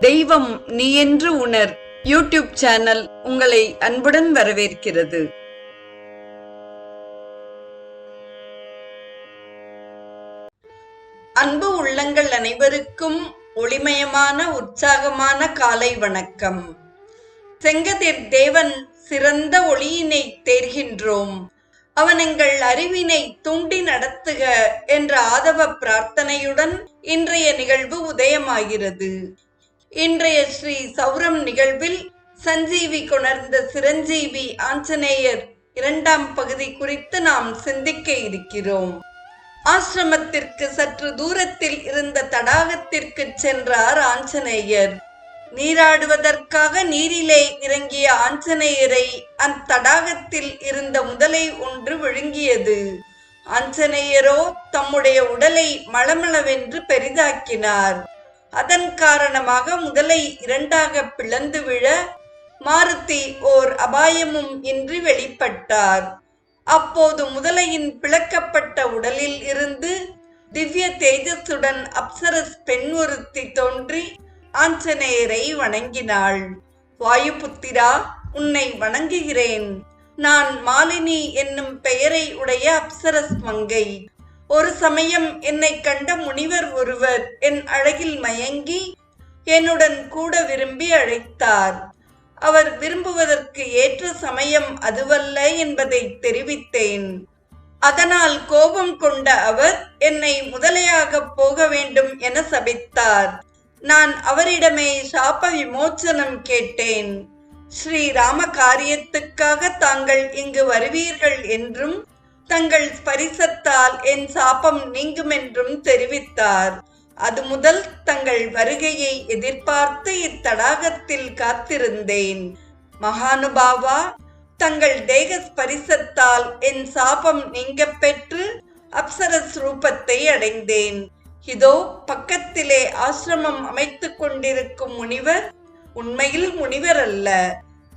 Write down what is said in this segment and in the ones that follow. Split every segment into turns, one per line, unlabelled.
தெய்வம் நீ என்று உணர் யூடியூப் சேனல் உங்களை அன்புடன் வரவேற்கிறது. அன்பு உள்ளங்கள் அனைவருக்கும் ஒளிமயமான உற்சாகமான காலை வணக்கம். செங்கதிர் தேவன் சிறந்த ஒளியினை தேர்கின்றோம், அவன் எங்கள் அறிவினை தூண்டி நடத்துக என்ற ஆதவ பிரார்த்தனையுடன் இன்றைய நிகழ்வு உதயமாகிறது. இன்றைய ஸ்ரீ சௌரம் நிகழ்வில் சஞ்சீவி கொணர்ந்த சிரஞ்சீவி ஆஞ்சநேயர் இரண்டாம் பகுதி குறித்து நாம் சிந்திக்க இருக்கிறோம். ஆசிரமத்திற்கு சற்று தூரத்தில் இருந்த தடாகத்திற்கு சென்றார் ஆஞ்சநேயர். நீராடுவதற்காக நீரிலே இறங்கிய ஆஞ்சநேயரை அத்தடாகத்தில் இருந்த முதலை ஒன்று விழுங்கியது. ஆஞ்சநேயரோ தம்முடைய உடலை மளமளவென்று பெரிதாக்கினார். அதன் காரணமாக முதலை இரண்டாக பிளந்து விழ மாருதி ஓர் அபாயமும் இன்றி வெளிப்பட்டார். அப்போது முதலையின் பிளக்கப்பட்ட உடலில் இருந்து திவ்ய தேஜஸுடன் அப்சரஸ் பெண் ஒருத்தி தோன்றி ஆஞ்சநேயரை வணங்கினாள். வாயுபுத்திரா, உன்னை வணங்குகிறேன். நான் மாலினி என்னும் பெயரை உடைய அப்சரஸ் மங்கை. ஒரு சமயம் என்னை கண்ட முனிவர் ஒருவர் என் அழகில் மயங்கி என்னுடன் கூட விரும்பி அழைத்தார். அவர் விரும்புவதற்கு ஏற்ற சமயம் அதுவல்ல என்பதை தெரிவித்தேன். அதனால் கோபம் கொண்ட அவர் என்னை முதலையாக போக வேண்டும் என சபித்தார். நான் அவரிடமே சாப விமோச்சனம் கேட்டேன். ஸ்ரீராம காரியத்துக்காக தாங்கள் இங்கு வருவீர்கள் என்றும் தங்கள் ஸ்பரிசத்தால் என் சாபம் நீங்குமென்றும் தெரிவித்தார். அது முதல் தங்கள் வருகையை எதிர்பார்த்து இத்தடாகத்தில் காத்திருந்தேன். மகானுபாவா, தங்கள் தேக ஸ்பரிசத்தால் என் சாபம் நீங்க பெற்று அப்சரஸ் ரூபத்தை அடைந்தேன். இதோ பக்கத்திலே ஆசிரமம் அமைத்து கொண்டிருக்கும் முனிவர் உண்மையில் முனிவர் அல்ல,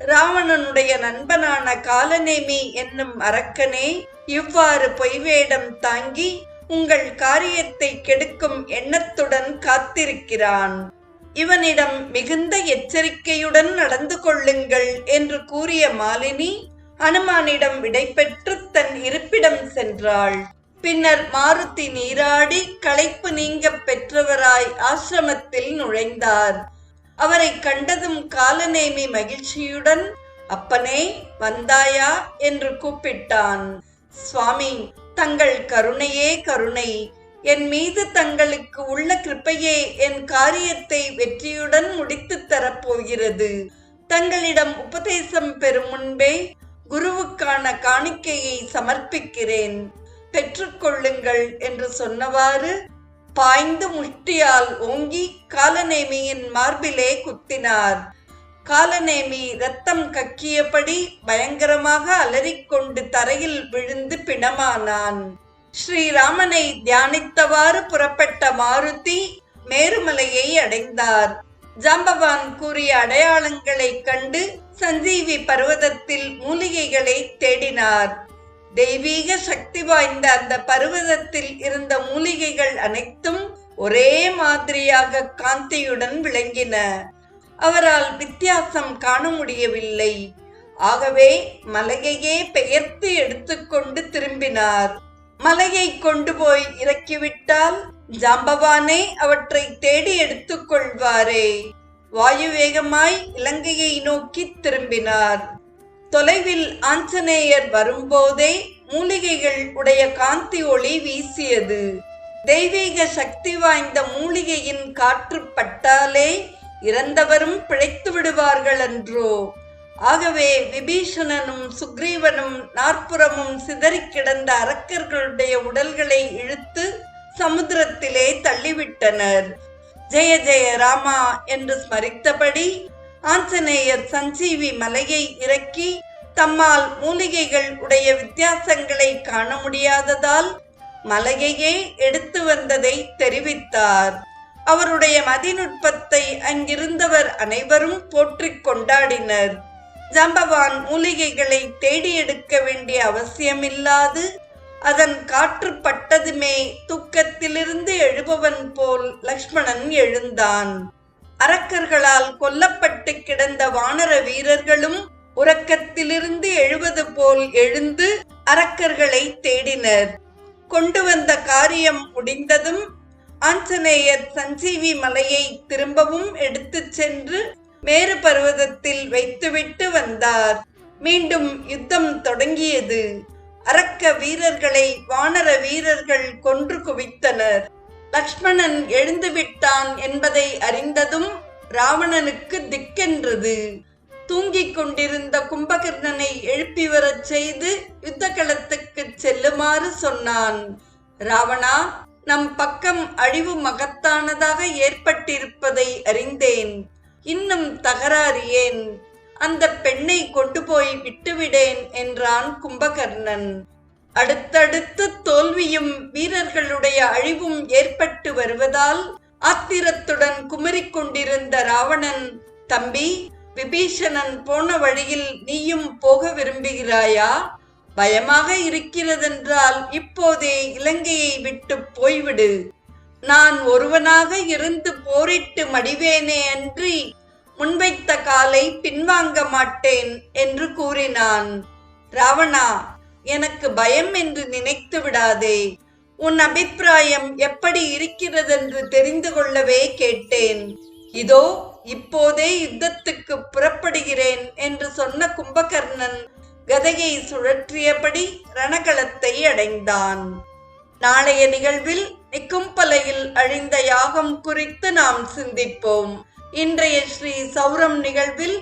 ராவணனுடைய நண்பனான காலநேமி என்னும் அரக்கனே இவ்வாறு பொய்வேடம் தாங்கி உங்கள் காரியத்தை கெடுக்கும் எண்ணத்துடன் காத்திருக்கிறான். இவனிடம் மிகுந்த எச்சரிக்கையுடன் நடந்து கொள்ளுங்கள் என்று கூறிய மாலினி அனுமானிடம் விடை பெற்று தன் இருப்பிடம் சென்றாள். பின்னர் மாருதி நீராடி களைப்பு நீங்க பெற்றவராய் ஆசிரமத்தில் நுழைந்தார். அவரை கண்டதும் காலநேமி மகிழ்ச்சியுடன் அப்பனே வந்தாயா என்று கூப்பிட்டான். சுவாமி, தங்கள் கருணையே கருணை. என் மீது தங்களுக்கு உள்ள கிருப்பையே என் காரியத்தை வெற்றியுடன் முடித்து தரப்போகிறது. தங்களிடம் உபதேசம் பெறும் முன்பே குருவுக்கான காணிக்கையை சமர்ப்பிக்கிறேன், பெற்றுக்கொள்ளுங்கள் என்று சொன்னவாறு பாய்ந்து முஷ்டியால் ஓங்கி காலநேமியின் மார்பிலே குத்தினார். காலநேமி ரத்தம் கக்கியபடி பயங்கரமாக அலறிக்கொண்டு தரையில் விழுந்து பிணமானான். ஸ்ரீராமனை தியானித்தவாறு புறப்பட்ட மாருதி மேருமலையை அடைந்தார். ஜாம்பவான் கூறிய அடையாளங்களை கண்டு சஞ்சீவி பர்வதத்தில் மூலிகைகளை தேடினார். தெய்வீக சக்தி வாய்ந்த அந்த பர்வதத்தில் இருந்த மூலிகைகள் அனைத்தும் ஒரே மாதிரியாக காந்தியுடன் விளங்கின. அவரால் வித்தியாசம் காண முடியவில்லை. ஆகவே மலையையே பெயர்த்து எடுத்துக்கொண்டு திரும்பினார். மலையை கொண்டு போய் இறக்கிவிட்டால் ஜாம்பவானே அவற்றை தேடி எடுத்துக்கொள்வாரே. வாயு வேகமாய் இலங்கையை நோக்கி திரும்பினார். தொலைவில் ஆஞ்சநேயர் வரும்போதே மூலிகைகள் உடைய காந்தி ஒளி வீசியது. தெய்வீக சக்தி வாய்ந்த மூலிகையின் காற்று பட்டாலே இறந்தவரும் பிழைத்து விடுவார்கள் என்றோ. ஆகவே விபீஷணனும் சுக்ரீவனும் நாற்புறமும் சிதறி கிடந்த அரக்கர்களுடைய உடல்களை இழுத்து சமுத்திரத்திலே தள்ளிவிட்டனர். ஜெய ஜெய ராமா என்று ஸ்மரித்தபடி ஆஞ்சநேயர் சஞ்சீவி மலையை இறக்கி தம்மால் மூலிகைகள் உடைய வித்தியாசங்களை காண முடியாததால் மலையையே எடுத்து வந்ததை தெரிவித்தார். அவருடைய மதிநுட்பத்தை அங்கிருந்தவர் அனைவரும் போற்றிக் கொண்டாடினர். ஜாம்பவான் மூலிகைகளை தேடி எடுக்க வேண்டிய அவசியமில்லாது அதன் காற்று பட்டதுமே தூக்கத்திலிருந்து எழுபவன் போல் லக்ஷ்மணன் எழுந்தான். அரக்கர்களால் கொல்லப்பட்டு கிடந்த வானர வீரர்களும் உறக்கத்திலிருந்து எழுவது போல் எழுந்து அரக்கர்களை தேடினர். கொண்டு வந்த காரியம் முடிந்ததும் ஆஞ்சநேயர் சஞ்சீவி மலையை திரும்பவும் எடுத்துச் சென்று மேரு பர்வதத்தில் வைத்துவிட்டு வந்தார். மீண்டும் யுத்தம் தொடங்கியது. அரக்க வீரர்களை வானர வீரர்கள் கொன்று குவித்தனர். லக்ஷ்மணன் எழுந்துவிட்டான் என்பதை அறிந்ததும் ராவணனுக்கு திக்கென்றது. தூங்கிக் கொண்டிருந்த கும்பகர்ணனை எழுப்பி வரச் செய்து யுத்த களத்துக்கு செல்லுமாறு சொன்னான். ராவணா, நம் பக்கம் அழிவு மகத்தானதாக ஏற்பட்டிருப்பதை அறிந்தேன். இன்னும் தகராறு ஏன்? அந்த பெண்ணை கொண்டு போய் விட்டுவிடேன் என்றான் கும்பகர்ணன். அடுத்தடுத்து தோல்வியும் வீரர்களுடைய அழிவும் ஏற்பட்டு வருவதால் ஆத்திரத்துடன் குமரிக் கொண்டிருந்த ராவணன், தம்பி, விபீஷணன் போன வழியில் நீயும் போக விரும்புகிறாயா? பயமாக இருக்கிறதென்றால் இப்போதே இலங்கையை விட்டு போய்விடு. நான் ஒருவனாக இருந்து போரிட்டு மடிவேனே அன்றி முன்வைத்த காலை பின்வாங்க மாட்டேன் என்று கூறினான். ராவணா, எனக்கு பயம் என்று நினைத்து விடாதே. உன் அபிப்பிராயம் எப்படி இருக்கிறதென்று தெரிந்து கொள்ளவே கேட்டேன். இதோ இப்போதே யுத்தத்துக்கு புறப்படுகிறேன் என்று சொன்ன கும்பகர்ணன் கதையை சுழற்றியபடி ரணகளத்தை அடைந்தான். நாளைய நிகழ்வில் நிக்கும்பலையில் அழிந்த யாகம் குறித்து நாம் சிந்திப்போம். இன்றைய ஸ்ரீ சௌரம் நிகழ்வில்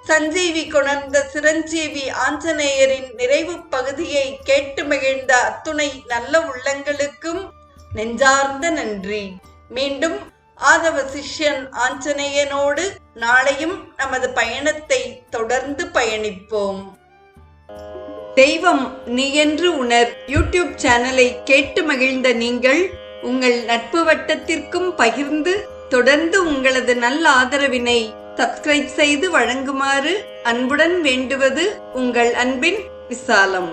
சஞ்சீவி கொணர்ந்த சிரஞ்சீவி ஆஞ்சநேயரின் நிறைவு பகுதியை கேட்டு மகிழ்ந்த அத்துணை நல்ல உள்ளங்களுக்கும் நெஞ்சார்ந்த நன்றி. மீண்டும் ஆதவ சிஷ்யன் ஆஞ்சநேயனோடு நாளையும் நமது பயணத்தை தொடர்ந்து பயணிப்போம். தெய்வம் நீ என்று உணர் யூடியூப் சேனலை கேட்டு மகிழ்ந்த நீங்கள் உங்கள் நட்பு வட்டத்திற்கும் பகிர்ந்து தொடர்ந்து உங்களது நல்ல ஆதரவினை சப்ஸ்கிரைப் செய்து வழங்குமாறு அன்புடன் வேண்டுவது உங்கள் அன்பின் விசாலம்.